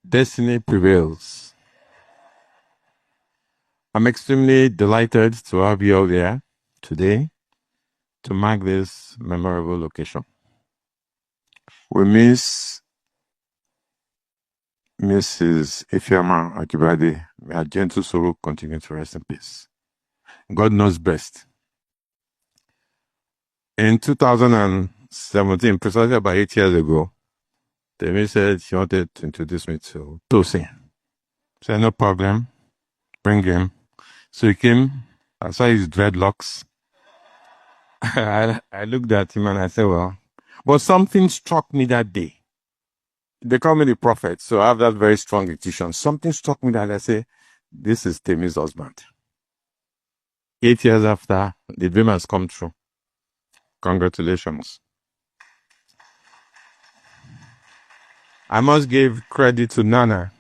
Destiny prevails. I'm extremely delighted to have you all here today to mark this memorable occasion. We miss Mrs. Ifeoma Akibade. May her gentle soul continue to rest in peace. God knows best. In 2017, precisely about 8 years ago, Temi said she wanted to introduce me to Tosin. I said, no problem, bring him. So he came, I saw his dreadlocks. I looked at him and I said, well, but something struck me that day. They call me the prophet, so I have that very strong intuition. Something struck me that I say, this is Temi's husband. 8 years after, the dream has come true. Congratulations. I must give credit to Nana,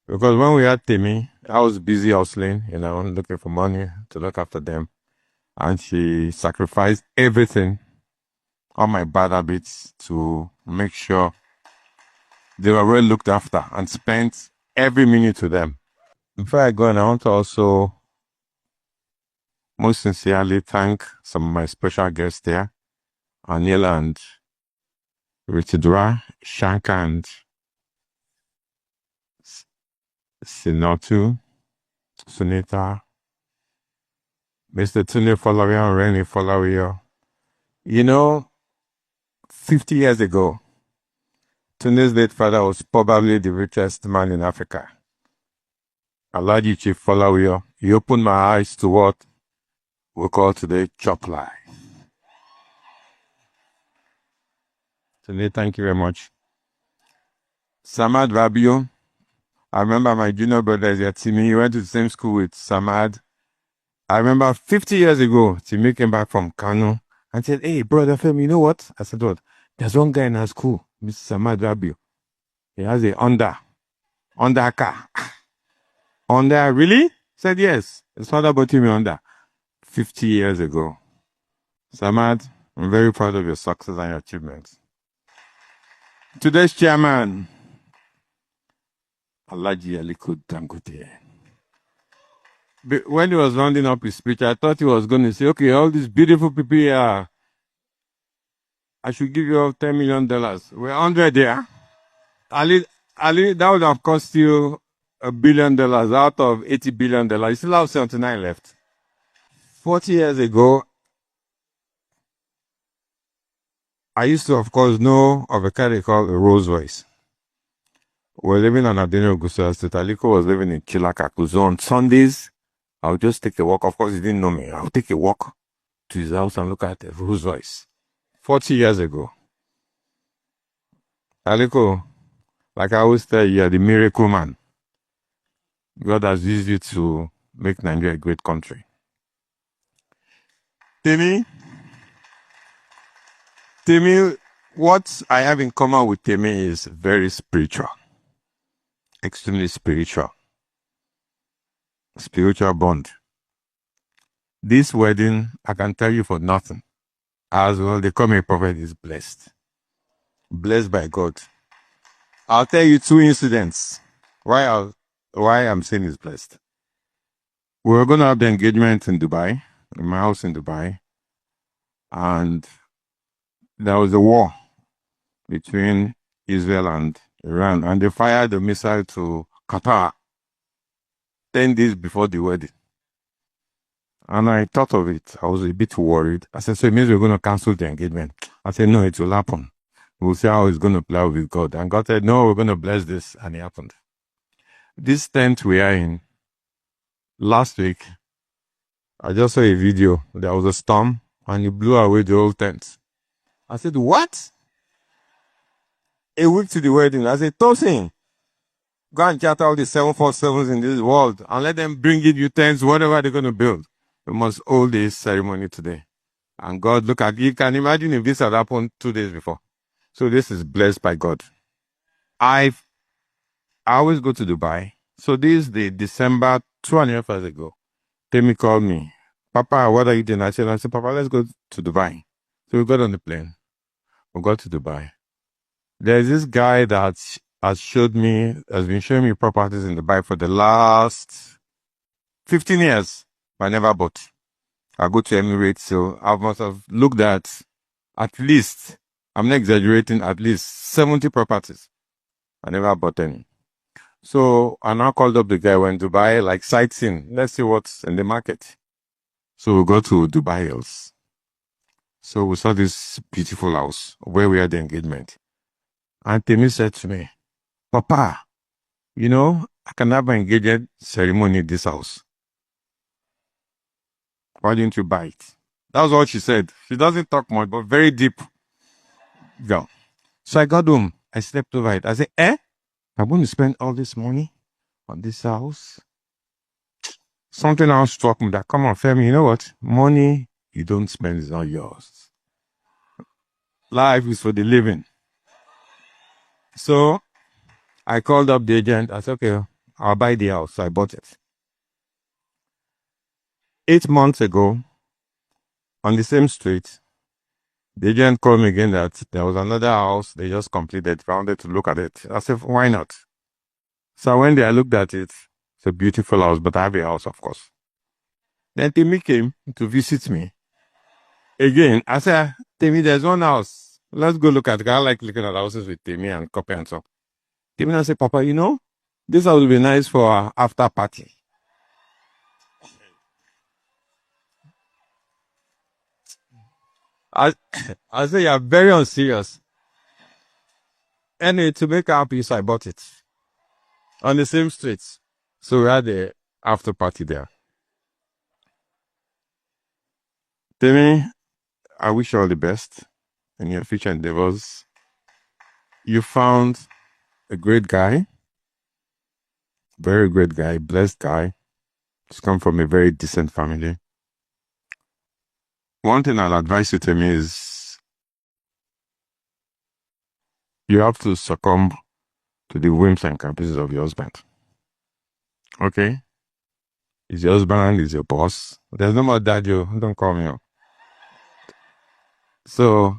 because when we had Temi, I was busy hustling, looking for money to look after them. And she sacrificed everything, all my bad habits, to make sure they were well looked after and spent every minute with them. Before I go on, I want to also most sincerely thank some of my special guests here, Anil and Richidra, Shanka and Sinotu, Sunita, Mr. Tune Folawiyo, Reni Folawiyo. 50 years ago, Tune's late father was probably the richest man in Africa. Alhaji Chief Folawiyo. He opened my eyes to what we call today chop life. Tune, thank you very much. Samad Rabio. I remember my junior brother is here, Timmy. He went to the same school with Samad. I remember 50 years ago, Timmy came back from Kano and said, hey, brother Femi, you know what? I said, what? There's one guy in our school, Mr. Samad Rabio. He has a Honda car. Honda, really? I said, yes. His father bought him a Honda 50 years ago. Samad, I'm very proud of your success and your achievements. Today's chairman, Alhaji Aliko Dangote. When he was rounding up his speech, I thought he was going to say, okay, all these beautiful people here, I should give you all $10 million. We're 100 there. Ali, that would have cost you $1 billion out of $80 billion. You still have 79 left. 40 years ago, I used to, of course, know of a car they call a Rolls Royce. We're living on Adeno Gusa State. Aliko was living in Chilakaku. So on Sundays, I would just take a walk. Of course, he didn't know me. I would take a walk to his house and look at the Rolls Royce. 40 years ago. Aliko, like I always tell you, you're the miracle man. God has used you to make Nigeria a great country. Temi, what I have in common with Temi is very spiritual. Extremely spiritual. Spiritual bond. This wedding, I can tell you for nothing. As well, they call me a prophet is blessed. Blessed by God. I'll tell you 2 incidents why I'm saying it's blessed. We were going to have the engagement in Dubai, in my house in Dubai, and there was a war between Israel and Iran, and they fired a missile to Qatar 10 days before the wedding. And I thought of it. I was a bit worried. I said, so it means we're going to cancel the engagement. I said, no, it will happen. We'll see how it's going to play out with God. And God said, no, we're going to bless this. And it happened. This tent we are in, last week, I just saw a video. There was a storm and it blew away the whole tent. I said, what? A week to the wedding. I said, Tosin, go and chat all the 747s in this world and let them bring you tents, whatever they're going to build. We must hold this ceremony today. And God, look at you. Can imagine if this had happened 2 days before. So this is blessed by God. I always go to Dubai. So this is the December 2.5 years ago. Temi called me. Papa, what are you doing? I said, Papa, let's go to Dubai. So we got on the plane. We got to Dubai. There's this guy that has been showing me properties in Dubai for the last 15 years. I never bought. I go to Emirates, so I must have looked at least, I'm not exaggerating, at least 70 properties. I never bought any. So I now called up the guy when Dubai, like sightseeing. Let's see what's in the market. So we go to Dubai Hills. So we saw this beautiful house where we had the engagement. And Temi said to me, Papa, I can have an engagement ceremony in this house. Why didn't you buy it? That was what she said. She doesn't talk much, but very deep girl. So I got home. I slept over it. I said, I'm going to spend all this money on this house. Something else struck me that, come on, Femi, you know what? Money you don't spend is not yours. Life is for the living. So I called up the agent. I said, okay, I'll buy the house. So I bought it. 8 months ago, on the same street, the agent called me again that there was another house they just completed. I wanted to look at it. I said, why not? So when I looked at it, it's a beautiful house, but I have a house, of course. Then Timmy came to visit me. Again, I said, Timmy, there's one house. Let's go look at it. I like looking at houses with Timmy and copy and so. Timmy and I said, Papa, this house will be nice for our after party. I say, you're very unserious. Anyway, to make her happy, so I bought it. On the same street. So we had the after party there. Timmy, I wish you all the best in your future endeavors. You found a great guy, very great guy, blessed guy. He's come from a very decent family. One thing I'll advise you, Timmy, is you have to succumb to the whims and caprices of your husband. Okay? He's your husband, he's your boss. There's no more dad, you don't call me up. So,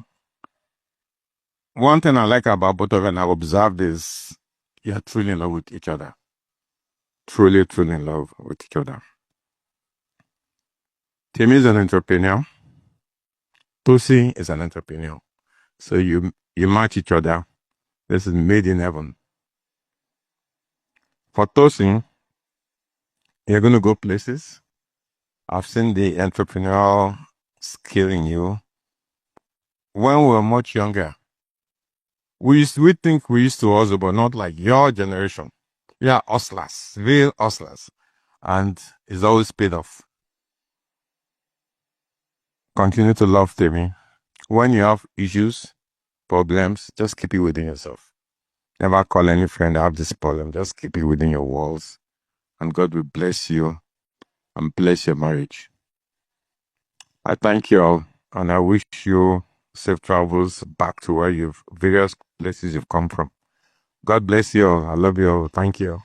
one thing I like about both of you and I've observed is you're truly in love with each other. Truly, truly in love with each other. Timmy is an entrepreneur. Tosi is an entrepreneur. So you match each other. This is made in heaven. For Tosi, you're going to go places. I've seen the entrepreneurial skill in you. When we were much younger, we think we used to hustle, but not like your generation. Yeah, hustlers, real hustlers. And it's always paid off. Continue to love Timmy. When you have issues, problems, just keep it within yourself. Never call any friend, I have this problem. Just keep it within your walls. And God will bless you and bless your marriage. I thank you all, and I wish you safe travels back to various places you've come from. God bless you all. I love you all. Thank you.